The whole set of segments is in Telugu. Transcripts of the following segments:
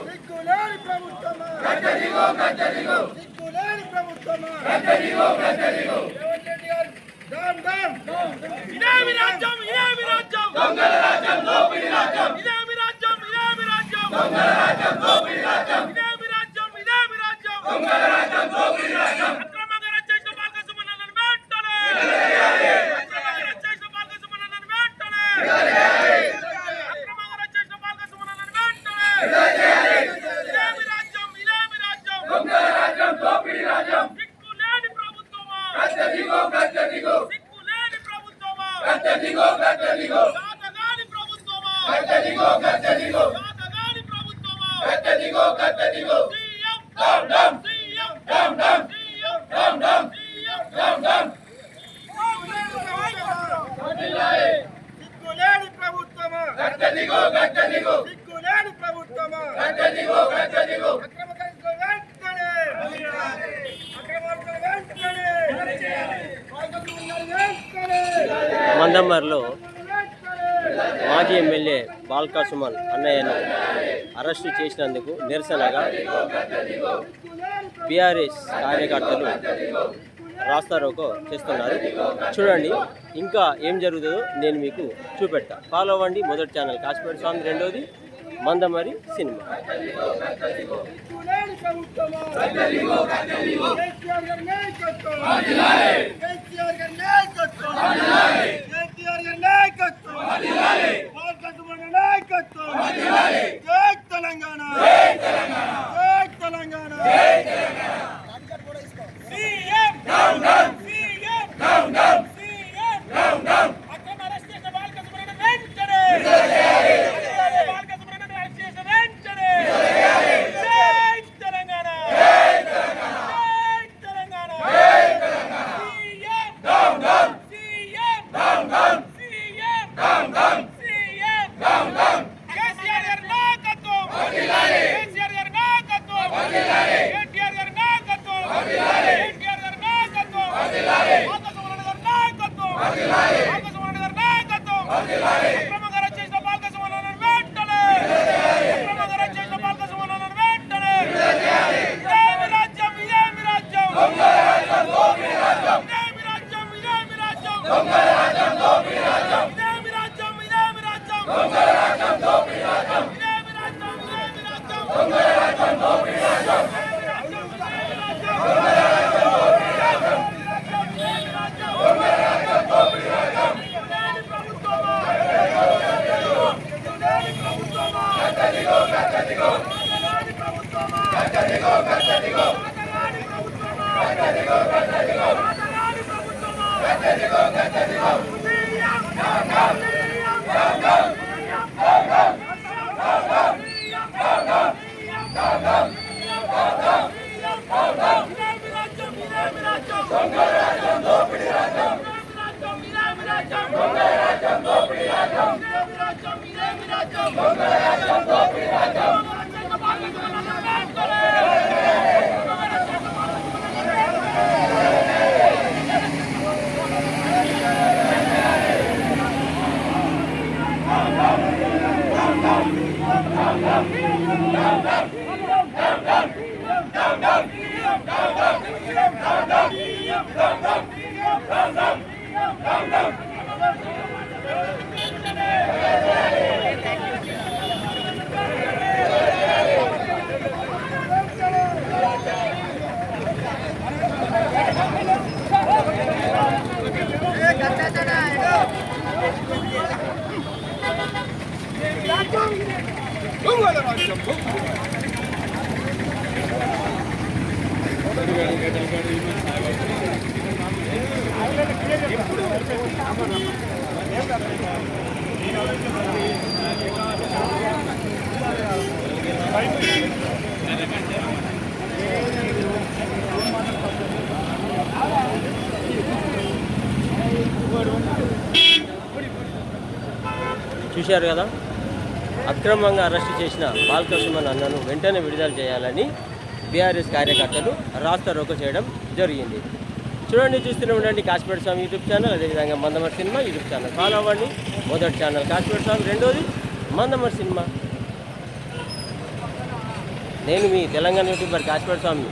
సిగ్గులేని ప్రభుత్వమా సిగ్గులేని ప్రభుత్వమా రేవంత్ రెడ్డి గారు డామ్ డామ్ ఇదేమి రాజ్యం దొంగల రాజ్యం దోపిడీ రాజ్యం ఇదేమి రాజ్యం దొంగల రాజ్యం దోపిడీ రాజ్యం ఇదేమి రాజ్యం దొంగల రాజ్యం దోపిడీ రాజ్యం అక్రమంగా రచించిన బాల్క సుమనలను వెంటనే అక్రమంగా రచించిన బాల్క సుమనలను వెంటనే అక్రమంగా రచించిన బాల్క సుమనలను వెంటనే ఇదేమి రాజ్యం దొంగల రాజ్యం దోపిడీ రాజ్యం సిగ్గులేని ప్రభుత్వమా సిగ్గులేని ప్రభుత్వమా సాతగాని ప్రభుత్వమా సాతగాని ప్రభుత్వమా CM down down CM down down CM down down CM down down సిగ్గులేని ప్రభుత్వమా సిగ్గులేని ప్రభుత్వమా అక్రమకారుల వెంటనే మందమర్లో మాజీ ఎమ్మెల్యే బాల్కా సుమన్ అన్నయ్యను అరెస్టు చేసినందుకు నిరసనగా బీఆర్ఎస్ కార్యకర్తలు రాస్తారోకో చేస్తున్నారు. చూడండి ఇంకా ఏం జరుగుతుందో నేను మీకు చూపెడతా. ఫాలో అవ్వండి. మొదటి ఛానల్ కాశ్మీర్ స్వామి, రెండోది మందమరి సినిమా. చూశారు కదా, అక్రమంగా అరెస్టు చేసిన బాల్కా సుమన్ అన్నను వెంటనే విడుదల చేయాలని బీఆర్ఎస్ కార్యకర్తలు రాస్తారోకో చేయడం జరిగింది. చూడండి, చూస్తూనే ఉండండి కాశ్మీర్ స్వామి యూట్యూబ్ ఛానల్, అదేవిధంగా Mandamarri cinema YouTube channel follow అవ్వండి. మొదటి ఛానల్ కాశ్మీర్ స్వామి, రెండోది మందమరి సినిమా. నేను మీ తెలంగాణ యూట్యూబర్ కాశ్మీర్ స్వామి.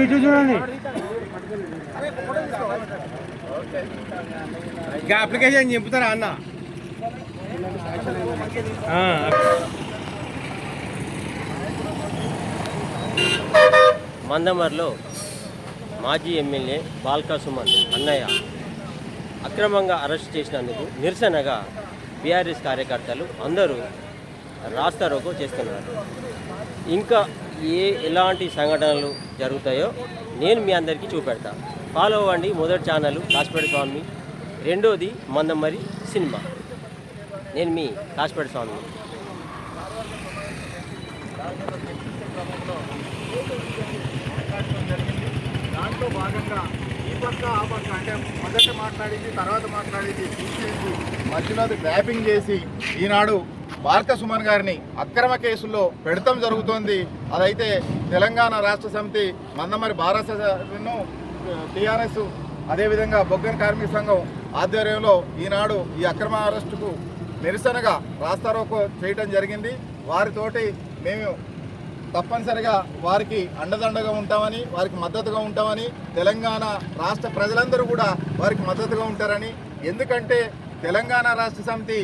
ఇటు చూడండి. ఇంకా అప్లికేషన్ చెప్తారా అన్న? మందమర్లో మాజీ ఎమ్మెల్యే బాల్కా సుమన్ అన్నయ్య అక్రమంగా అరెస్ట్ చేసినందుకు నిరసనగా బీఆర్ఎస్ కార్యకర్తలు అందరూ రాస్తారోకో చేస్తున్నారు. ఇంకా ఎలాంటి సంఘటనలు జరుగుతాయో నేను మీ అందరికీ చూపెడతా. ఫాలో అవ్వండి. మొదటి ఛానల్ కాశ్మీర్ స్వామి, రెండోది మందమరి సినిమా. నేను మీ కాశ్మీర్ స్వామి. దాంట్లో భాగంగా ఈ పక్క ఆ పక్క అంటే మొదట మాట్లాడింది తర్వాత మాట్లాడింది తీసేసి మధ్యలో ర్యాపింగ్ చేసి ఈనాడు బాల్క సుమన్ గారిని అక్రమ కేసుల్లో పెడతాం జరుగుతోంది. అదైతే తెలంగాణ రాష్ట్ర సమితి మందమరి భారతను టీఆర్ఎస్ అదేవిధంగా బొగ్గన కార్మిక సంఘం ఆధ్వర్యంలో ఈనాడు ఈ అక్రమ అరెస్టుకు నిరసనగా రాస్తారోకో చేయడం జరిగింది. వారితోటి మేము తప్పనిసరిగా వారికి అండదండగా ఉంటామని, వారికి మద్దతుగా ఉంటామని, తెలంగాణ రాష్ట్ర ప్రజలందరూ కూడా వారికి మద్దతుగా ఉంటారని. ఎందుకంటే తెలంగాణ రాష్ట్ర సమితి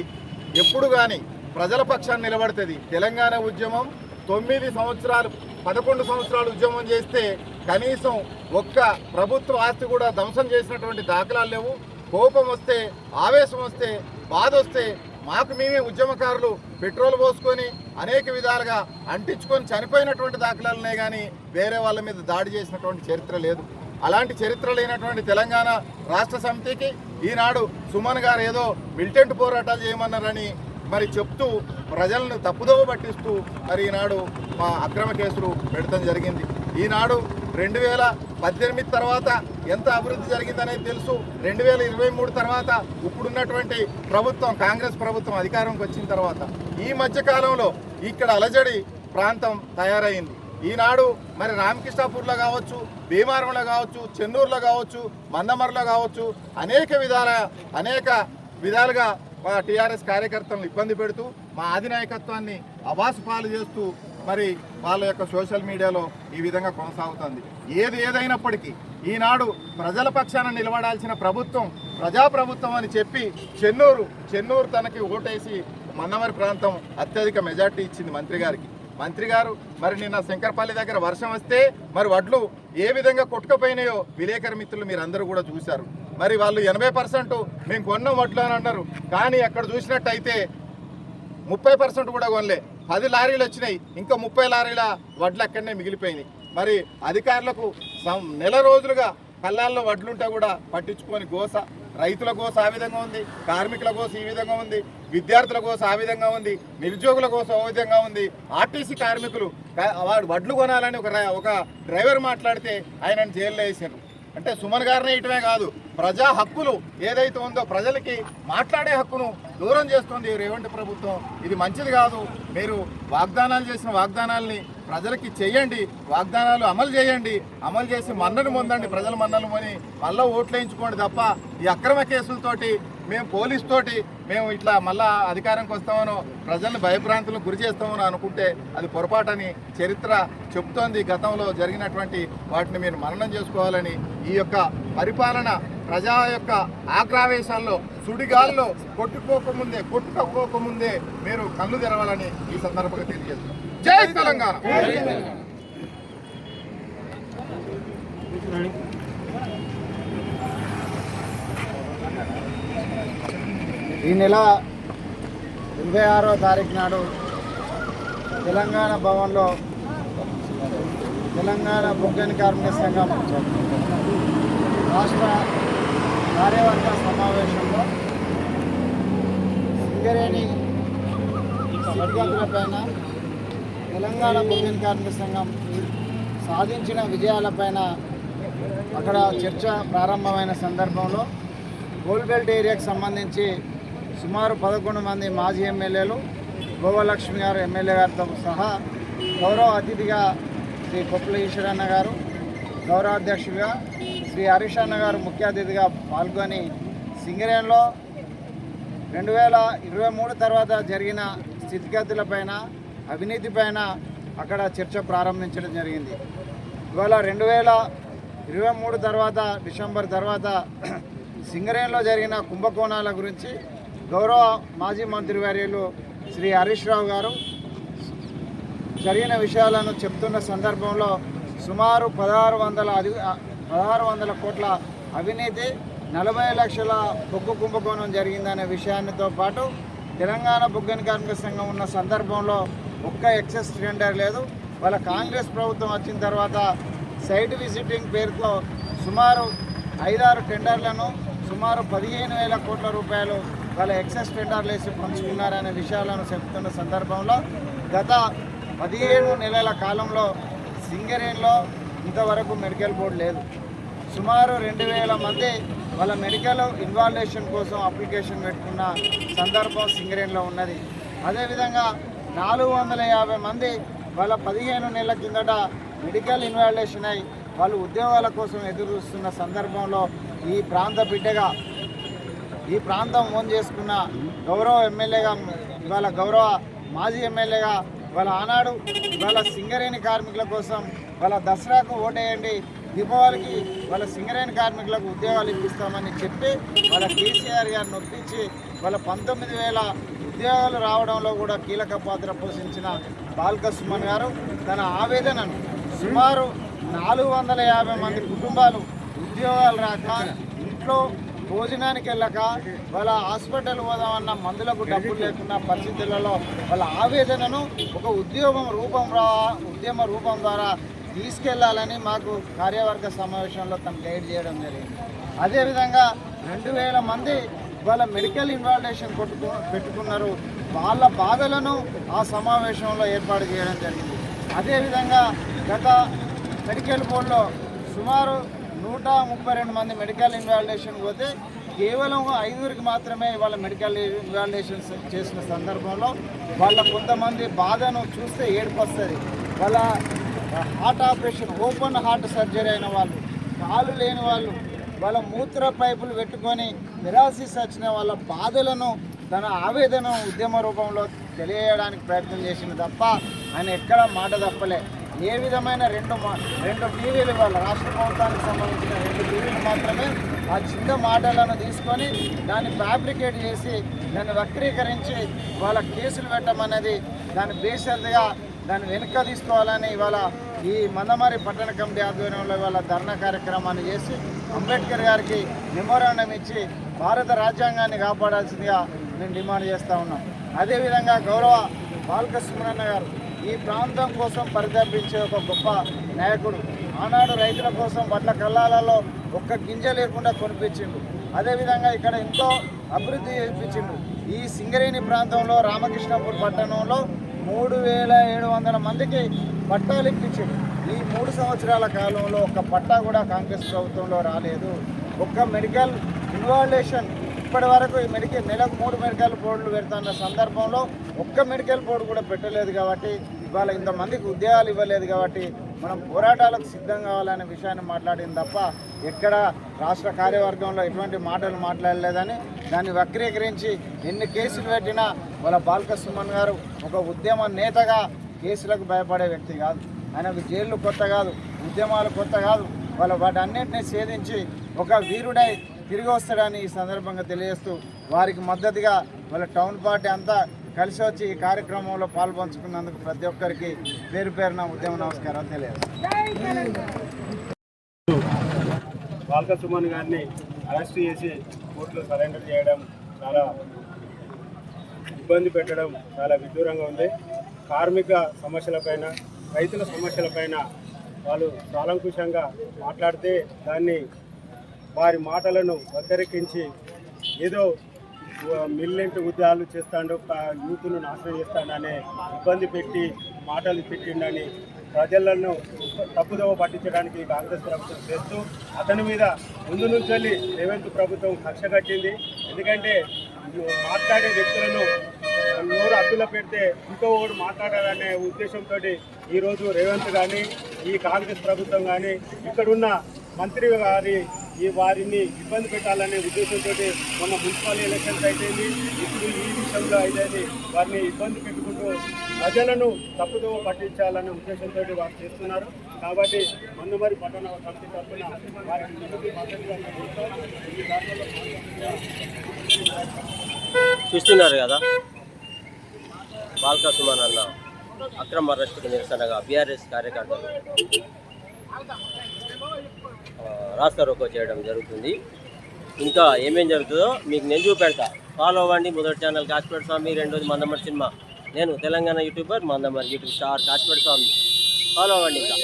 ఎప్పుడు కానీ ప్రజల పక్షాన్ని నిలబడుతుంది. తెలంగాణ ఉద్యమం 9 సంవత్సరాలు 11 సంవత్సరాలు ఉద్యమం చేస్తే కనీసం ఒక్క ప్రభుత్వ ఆస్తి కూడా ధ్వంసం చేసినటువంటి దాఖలాలు లేవు. కోపం వస్తే, ఆవేశం వస్తే, బాధ వస్తే మాకు మేమే ఉద్యమకారులు పెట్రోల్ పోసుకొని అనేక విధాలుగా అంటించుకొని చనిపోయినటువంటి దాఖలాలునే కానీ వేరే వాళ్ళ మీద దాడి చేసినటువంటి చరిత్ర లేదు. అలాంటి చరిత్ర లేనటువంటి తెలంగాణ రాష్ట్ర సమితికి ఈనాడు సుమన్ గారు ఏదో మిలిటెంట్ పోరాటాలు చేయమన్నారని మరి చెప్తూ ప్రజలను తప్పుదోవ పట్టిస్తూ మరి ఈనాడు మా అక్రమ కేసులు పెడతాం జరిగింది. ఈనాడు 2018 తర్వాత ఎంత అభివృద్ధి జరిగిందనేది తెలుసు. 2023 తర్వాత ఇప్పుడున్నటువంటి ప్రభుత్వం కాంగ్రెస్ ప్రభుత్వం అధికారంకి వచ్చిన తర్వాత ఈ మధ్య కాలంలో ఇక్కడ అలజడి ప్రాంతం తయారైంది. ఈనాడు మరి రామకృష్ణాపూర్లో కావచ్చు, భీమారంలో కావచ్చు, చెన్నూరులో కావచ్చు, మందమర్లో కావచ్చు అనేక విధాలుగా మా టీఆర్ఎస్ కార్యకర్తలను ఇబ్బంది పెడుతూ మా అధినాయకత్వాన్ని అవాసు పాలు చేస్తూ మరి వాళ్ళ యొక్క సోషల్ మీడియాలో ఈ విధంగా కొనసాగుతుంది. ఏదైనప్పటికీ ఈనాడు ప్రజల పక్షాన నిలబడాల్సిన ప్రభుత్వం ప్రజాప్రభుత్వం అని చెప్పి చెన్నూరు తనకి ఓటేసి మందమరి ప్రాంతం అత్యధిక మెజార్టీ ఇచ్చింది మంత్రి గారు మరి నిన్న శంకరపల్లి దగ్గర వర్షం వస్తే మరి వడ్లు ఏ విధంగా కొట్టుకుపోయినాయో విలేకరు మిత్రులు మీరు అందరూ కూడా చూశారు. మరి వాళ్ళు 80% మేము కొన్నాం వడ్లు అని అన్నారు. కానీ అక్కడ చూసినట్టయితే 30% కూడా కొనలే. 10 లారీలు వచ్చినాయి, ఇంకా 30 లారీల వడ్లు అక్కడనే మిగిలిపోయినాయి. మరి అధికారులకు నెల రోజులుగా కళ్ళాల్లో వడ్లుంటే కూడా పట్టించుకొని గోస, రైతుల గోస ఆ విధంగా ఉంది, కార్మికుల గోస ఈ విధంగా ఉంది, విద్యార్థుల గోస ఆ విధంగా ఉంది, నిరుద్యోగుల కోసం ఆ విధంగా ఉంది. ఆర్టీసీ కార్మికులు వాడు వడ్లు కొనాలని ఒక డ్రైవర్ మాట్లాడితే ఆయనను జైల్లో వేసారు. అంటే సుమన్ గారిని ఇటమే కాదు, ప్రజా హక్కులు ఏదైతే ఉందో ప్రజలకి మాట్లాడే హక్కును దూరం చేస్తుంది రేవంత్ ప్రభుత్వం. ఇది మంచిది కాదు. మీరు వాగ్దానాలు చేసిన వాగ్దానాల్ని ప్రజలకి చేయండి, వాగ్దానాలు అమలు చేయండి, అమలు చేసి మన్నను పొందండి, ప్రజల మన్నలు కొని మళ్ళీ ఓట్లు వేయించుకోండి తప్ప ఈ అక్రమ కేసులతోటి మేము పోలీస్ తోటి మేము ఇట్లా మళ్ళా అధికారంకి వస్తామనో ప్రజల్ని భయభ్రాంతులకు గురి చేస్తామని అనుకుంటే అది పొరపాటని చరిత్ర చెబుతోంది. గతంలో జరిగినటువంటి వాటిని మీరు మననం చేసుకోవాలని, ఈ యొక్క పరిపాలన ప్రజా యొక్క ఆగ్రావేశాల్లో సుడిగాల్లో కొట్టుకోకముందే మీరు కళ్ళు తెరవాలని ఈ సందర్భంగా తెలియజేస్తున్నాం. జై తెలంగాణ. ఈ నెల 26వ తారీఖు నాడు తెలంగాణ భవన్లో తెలంగాణ బొగ్గని కార్మిక సంఘం రాష్ట్ర కార్యవర్గ సమావేశంలో సింగరేణి స్థితిగతులపైన తెలంగాణ బొగ్గని కార్మిక సంఘం సాధించిన విజయాలపైన అక్కడ చర్చ ప్రారంభమైన సందర్భంలో గోల్బెల్ట్ ఏరియాకు సంబంధించి సుమారు 11 మంది మాజీ ఎమ్మెల్యేలు, గోవలక్ష్మి గారు ఎమ్మెల్యే గారితో సహా గౌరవ అతిథిగా శ్రీ కొప్పుల ఈశ్వరన్న గారు, గౌరవ అధ్యక్షుడిగా శ్రీ హరీష్ అన్న గారు ముఖ్య అతిథిగా పాల్గొని సింగరేణిలో 2023 తర్వాత జరిగిన స్థితిగతులపైన, అవినీతిపైన అక్కడ చర్చ ప్రారంభించడం జరిగింది. ఇవాళ 2023 తర్వాత డిసెంబర్ తర్వాత సింగరేణిలో జరిగిన కుంభకోణాల గురించి గౌరవ మాజీ మంత్రివర్యులు శ్రీ హరీష్ రావు గారు జరిగిన విషయాలను చెప్తున్న సందర్భంలో సుమారు 1600 కోట్ల అవినీతి, 40 లక్షల బొగ్గు కుంభకోణం జరిగిందనే విషయాన్నితో పాటు తెలంగాణ బొగ్గని కార్మిక సంఘం ఉన్న సందర్భంలో ఒక్క ఎక్సెస్ టెండర్ లేదు. వాళ్ళ కాంగ్రెస్ ప్రభుత్వం వచ్చిన తర్వాత సైట్ విజిటింగ్ పేరుతో సుమారు 5-6 టెండర్లను సుమారు 15,000 కోట్ల రూపాయలు వాళ్ళ ఎక్సెస్ టెండర్లు వేసి పంచుకున్నారనే విషయాలను చెప్తున్న సందర్భంలో గత 15 నెలల కాలంలో సింగరేణిలో ఇంతవరకు మెడికల్ బోర్డు లేదు. సుమారు 2,000 మంది వాళ్ళ మెడికల్ ఇన్వాల్యుయేషన్ కోసం అప్లికేషన్ పెట్టుకున్న సందర్భం సింగరేణిలో ఉన్నది. అదేవిధంగా 450 మంది వాళ్ళ 15 నెలల కిందట మెడికల్ ఇన్వాల్యుయేషన్ అయి వాళ్ళు ఉద్యోగాల కోసం ఎదురు చూస్తున్న సందర్భంలో ఈ ప్రాంత బిడ్డగా ఈ ప్రాంతం ఓన్ చేసుకున్న గౌరవ ఎమ్మెల్యేగా ఇవాళ గౌరవ మాజీ ఎమ్మెల్యేగా వాళ్ళ ఆనాడు వాళ్ళ సింగరేణి కార్మికుల కోసం వాళ్ళ దసరాకు ఓటేయండి, దీపావళికి వాళ్ళ సింగరేణి కార్మికులకు ఉద్యోగాలు ఇప్పిస్తామని చెప్పి వాళ్ళ కేసీఆర్ గారిని ఒప్పించి వాళ్ళ 19,000 ఉద్యోగాలు రావడంలో కూడా కీలక పాత్ర పోషించిన బాల్క సుమన్ గారు తన ఆవేదనను సుమారు 450 మంది కుటుంబాలు ఉద్యోగాలు రాక ఇంట్లో భోజనానికి వెళ్ళక వాళ్ళ హాస్పిటల్ పోదామన్న మందులకు డబ్బులు లేకున్న పరిస్థితులలో వాళ్ళ ఆవేదనను ఒక ఉద్యమ రూపం ద్వారా తీసుకెళ్లాలని మాకు కార్యవర్గ సమావేశంలో తను గైడ్ చేయడం జరిగింది. అదేవిధంగా 2,000 మంది వాళ్ళ మెడికల్ ఇన్వాల్యుయేషన్ పెట్టుకున్నారు. వాళ్ళ బాధలను ఆ సమావేశంలో ఏర్పాటు చేయడం జరిగింది. అదేవిధంగా గత మెడికల్ బోర్డులో సుమారు 132 మంది మెడికల్ ఇన్వాల్యుయేషన్ పోతే కేవలం 5 మాత్రమే వాళ్ళ మెడికల్ ఇన్వాల్యుయేషన్స్ చేసిన సందర్భంలో వాళ్ళ కొంతమంది బాధను చూస్తే ఏడుపు వస్తుంది. వాళ్ళ heart operation, open heart surgery అయిన వాళ్ళు, కాలు లేని వాళ్ళు, వాళ్ళ మూత్ర పైపులు పెట్టుకొని నిరాశిస్ వచ్చిన వాళ్ళ బాధలను తన ఆవేదన ఉద్యమ రూపంలో తెలియజేయడానికి ప్రయత్నం చేసిన తప్ప ఆయన ఎక్కడ మాట తప్పలే. ఏ విధమైన రెండు టీవీలు వాళ్ళ రాష్ట్ర ప్రభుత్వానికి సంబంధించిన 2 టీవీలు మాత్రమే ఆ చిన్న మాటలను తీసుకొని దాన్ని ఫ్యాబ్రికేట్ చేసి దాన్ని వక్రీకరించి వాళ్ళ కేసులు పెట్టమనేది దాన్ని బేషరతుగా దాన్ని వెనుక తీసుకోవాలని ఇవాళ ఈ మందమరి పట్టణ కమిటీ ఆధ్వర్యంలో ఇవాళ ధర్నా కార్యక్రమాన్ని చేసి అంబేద్కర్ గారికి మెమోరాండం ఇచ్చి భారత రాజ్యాంగాన్ని కాపాడాల్సిందిగా మేము డిమాండ్ చేస్తూ ఉన్నాం. అదేవిధంగా గౌరవ బాల్క సుమనన్న గారు ఈ ప్రాంతం కోసం పరితపించే ఒక గొప్ప నాయకుడు. ఆనాడు రైతుల కోసం వడ్ల కల్లాలలో ఒక్క గింజ లేకుండా కొనిపించిండు. అదేవిధంగా ఇక్కడ ఎంతో అభివృద్ధి చేయించిండు. ఈ సింగరేణి ప్రాంతంలో రామకృష్ణపూర్ పట్టణంలో 3700 మందికి పట్టాలు ఇప్పించిండు. ఈ 3 సంవత్సరాల కాలంలో ఒక్క పట్టా కూడా కాంగ్రెస్ ప్రభుత్వంలో రాలేదు. ఒక్క మెడికల్ ఇన్వాల్యుయేషన్ ఇప్పటి వరకు ఈ నెలకు 3 మెడికల్ బోర్డులు పెడుతున్న సందర్భంలో ఒక్క మెడికల్ బోర్డు కూడా పెట్టలేదు. కాబట్టి ఇవాళ ఇంతమందికి ఉద్యోగాలు ఇవ్వలేదు. కాబట్టి మనం పోరాటాలకు సిద్ధం కావాలనే విషయాన్ని మాట్లాడింది తప్ప ఎక్కడ రాష్ట్ర కార్యవర్గంలో ఎటువంటి మాటలు మాట్లాడలేదని దాన్ని వక్రీకరించి ఎన్ని కేసులు పెట్టినా వాళ్ళ బాల్క సుమన్ గారు ఒక ఉద్యమ నేతగా కేసులకు భయపడే వ్యక్తి కాదు. ఆయనకు జైళ్ళు కొత్త కాదు, ఉద్యమాలు కొత్త కాదు. వాళ్ళ వాటి అన్నింటినీ ఛేదించి ఒక వీరుడై తిరిగి వస్తాడని ఈ సందర్భంగా తెలియజేస్తూ వారికి మద్దతుగా వాళ్ళ టౌన్ పార్టీ అంతా కలిసి వచ్చి ఈ కార్యక్రమంలో పాల్పంచుకున్నందుకు ప్రతి ఒక్కరికి పేరు పేరున ఉద్యమ నమస్కారాలు తెలియజేస్తాను. బాల్క సుమన్ గారిని అరెస్ట్ చేసి కోర్టులో సరెండర్ చేయడం చాలా ఇబ్బంది పెట్టడం చాలా విదూరంగా ఉంది. కార్మిక సమస్యలపైన, రైతుల సమస్యలపైన వాళ్ళు సాలంకుశంగా మాట్లాడితే దాన్ని వారి మాటలను వక్రీకరించి ఏదో మిల్లెంట్ ఉద్యోగాలు చేస్తాడు, యూత్ను నాశనం చేస్తాడనే ఇబ్బంది పెట్టి మాటలు పెట్టిండని ప్రజలను తప్పుదోవ పట్టించడానికి కాంగ్రెస్ ప్రభుత్వం చేస్తూ అతని మీద ముందు నుంచి రేవంత్ ప్రభుత్వం కక్ష కట్టింది. ఎందుకంటే మాట్లాడే వ్యక్తులను నోరు అద్దులో పెడితే ఇంకో ఓడు మాట్లాడాలనే ఉద్దేశంతో ఈరోజు రేవంత్ కానీ ఈ కాంగ్రెస్ ప్రభుత్వం కానీ ఇక్కడున్న మంత్రి గారి వారిని ఇబ్బంది పెట్టాలనే ఉద్దేశంతో మొన్న మున్సిపల్ ఎలక్షన్స్ అయితేంది, ఇప్పుడు ఈ విషయంలో అయితే వారిని ఇబ్బంది పెట్టుకుంటూ ప్రజలను తప్పుదోవ పట్టించాలనే ఉద్దేశంతో వారు చేస్తున్నారు. కాబట్టి మందమరి పట్టణ సమితి తరఫున వారికి మద్దతుగా చూస్తున్నారు కదా, బాల్క సుమన్ అన్న అక్రమ అరెస్టుకు నిరసనగా బీఆర్ఎస్ కార్యకర్తలు రాస్తా రోకో చేయడం జరుగుతుంది. ఇంకా ఏమేం జరుగుతుందో మీకు నేను చూపెడతా. ఫాలో అవ్వండి. మొదటి ఛానల్ కాశీపేట స్వామి, రెండోది మందమరి సినిమా. నేను Telangana YouTuber, Mandamarri YouTube star Kasipet Swamy. Follow అవ్వండి. ఇంకా